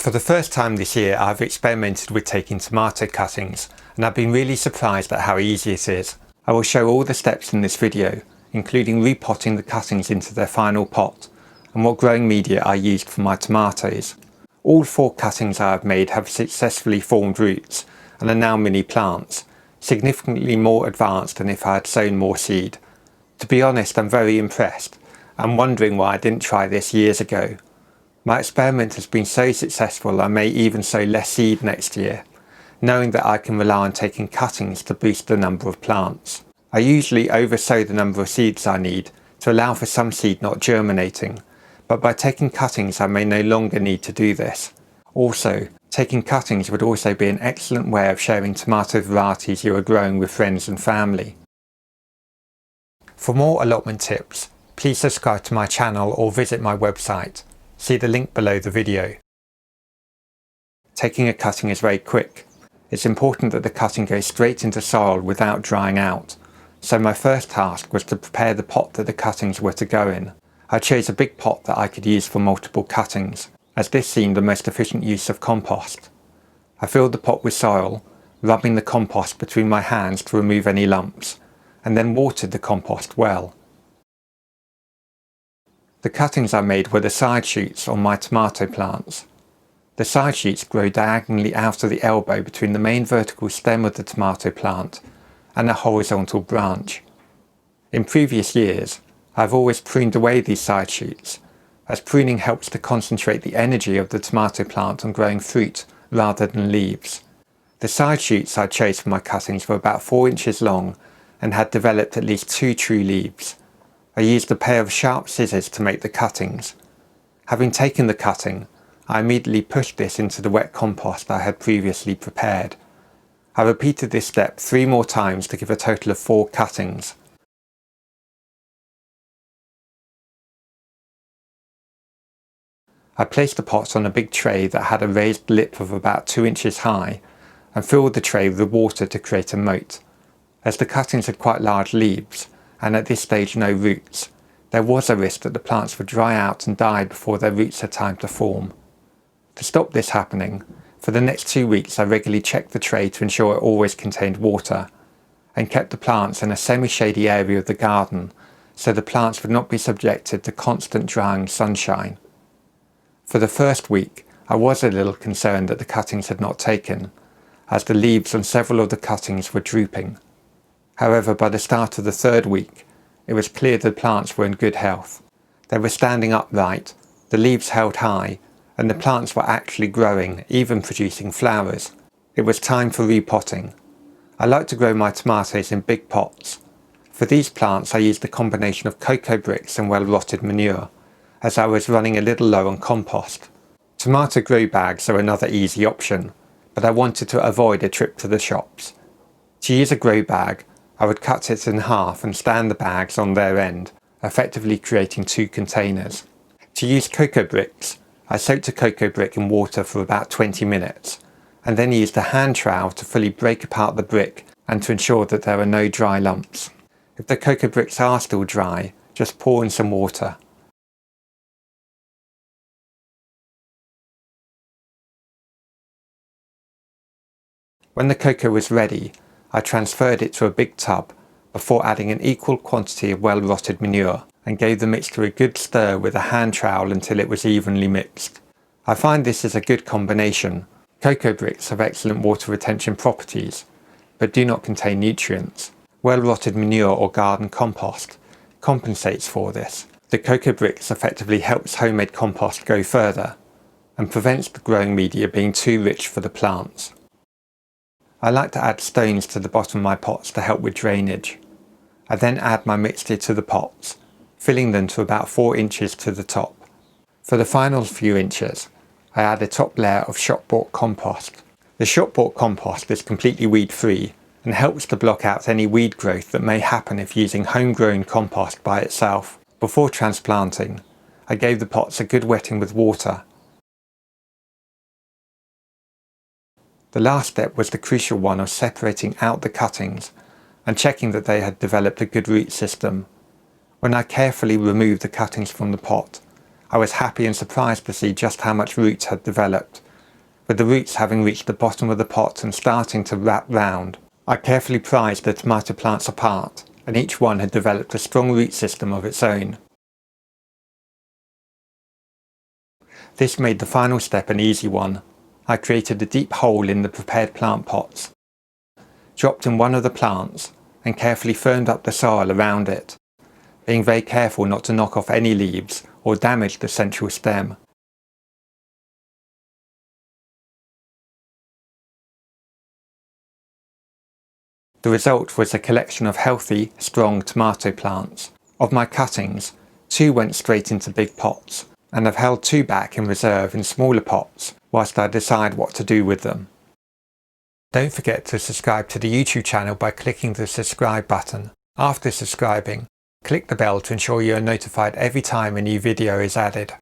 For the first time this year, I've experimented with taking tomato cuttings, and I've been really surprised at how easy it is. I will show all the steps in this video, including repotting the cuttings into their final pot, and what growing media I used for my tomatoes. All 4 cuttings I have made have successfully formed roots, and are now mini plants, significantly more advanced than if I had sown more seed. To be honest, I'm very impressed. I'm wondering why I didn't try this years ago. My experiment has been so successful I may even sow less seed next year, knowing that I can rely on taking cuttings to boost the number of plants. I usually oversow the number of seeds I need to allow for some seed not germinating, but by taking cuttings I may no longer need to do this. Also, taking cuttings would also be an excellent way of sharing tomato varieties you are growing with friends and family. For more allotment tips, please subscribe to my channel or visit my website. See the link below the video. Taking a cutting is very quick. It's important that the cutting goes straight into soil without drying out. So my first task was to prepare the pot that the cuttings were to go in. I chose a big pot that I could use for multiple cuttings, as this seemed the most efficient use of compost. I filled the pot with soil, rubbing the compost between my hands to remove any lumps, and then watered the compost well. The cuttings I made were the side shoots on my tomato plants. The side shoots grow diagonally out of the elbow between the main vertical stem of the tomato plant and a horizontal branch. In previous years, I've always pruned away these side shoots, as pruning helps to concentrate the energy of the tomato plant on growing fruit rather than leaves. The side shoots I chose for my cuttings were about 4 inches long and had developed at least 2 true leaves. I used a pair of sharp scissors to make the cuttings. Having taken the cutting, I immediately pushed this into the wet compost I had previously prepared. I repeated this step 3 more times to give a total of 4 cuttings. I placed the pots on a big tray that had a raised lip of about 2 inches high and filled the tray with water to create a moat. As the cuttings had quite large leaves, and at this stage no roots, there was a risk that the plants would dry out and die before their roots had time to form. To stop this happening, for the next 2 weeks I regularly checked the tray to ensure it always contained water, and kept the plants in a semi-shady area of the garden so the plants would not be subjected to constant drying sunshine. For the first week I was a little concerned that the cuttings had not taken, as the leaves on several of the cuttings were drooping. However, by the start of the 3rd week, it was clear the plants were in good health. They were standing upright, the leaves held high, and the plants were actually growing, even producing flowers. It was time for repotting. I like to grow my tomatoes in big pots. For these plants I used a combination of cocoa bricks and well-rotted manure, as I was running a little low on compost. Tomato grow bags are another easy option, but I wanted to avoid a trip to the shops. To use a grow bag, I would cut it in half and stand the bags on their end, effectively creating 2 containers. To use cocoa bricks, I soaked a cocoa brick in water for about 20 minutes, and then used a hand trowel to fully break apart the brick and to ensure that there are no dry lumps. If the cocoa bricks are still dry, just pour in some water. When the cocoa was ready, I transferred it to a big tub before adding an equal quantity of well-rotted manure and gave the mixture a good stir with a hand trowel until it was evenly mixed. I find this is a good combination. Cocoa bricks have excellent water retention properties, but do not contain nutrients. Well-rotted manure or garden compost compensates for this. The cocoa bricks effectively helps homemade compost go further and prevents the growing media being too rich for the plants. I like to add stones to the bottom of my pots to help with drainage. I then add my mixture to the pots, filling them to about 4 inches to the top. For the final few inches, I add a top layer of shop-bought compost. The shop-bought compost is completely weed-free and helps to block out any weed growth that may happen if using homegrown compost by itself. Before transplanting, I gave the pots a good wetting with water. The last step was the crucial one of separating out the cuttings and checking that they had developed a good root system. When I carefully removed the cuttings from the pot, I was happy and surprised to see just how much roots had developed with the roots having reached the bottom of the pot and starting to wrap round. I carefully prized the tomato plants apart, and each one had developed a strong root system of its own. This made the final step an easy one. I created a deep hole in the prepared plant pots, dropped in one of the plants, and carefully firmed up the soil around it, being very careful not to knock off any leaves or damage the central stem. The result was a collection of healthy, strong tomato plants. Of my cuttings, 2 went straight into big pots, and I've held 2 back in reserve in smaller pots whilst I decide what to do with them. Don't forget to subscribe to the YouTube channel by clicking the subscribe button. After subscribing, click the bell to ensure you are notified every time a new video is added.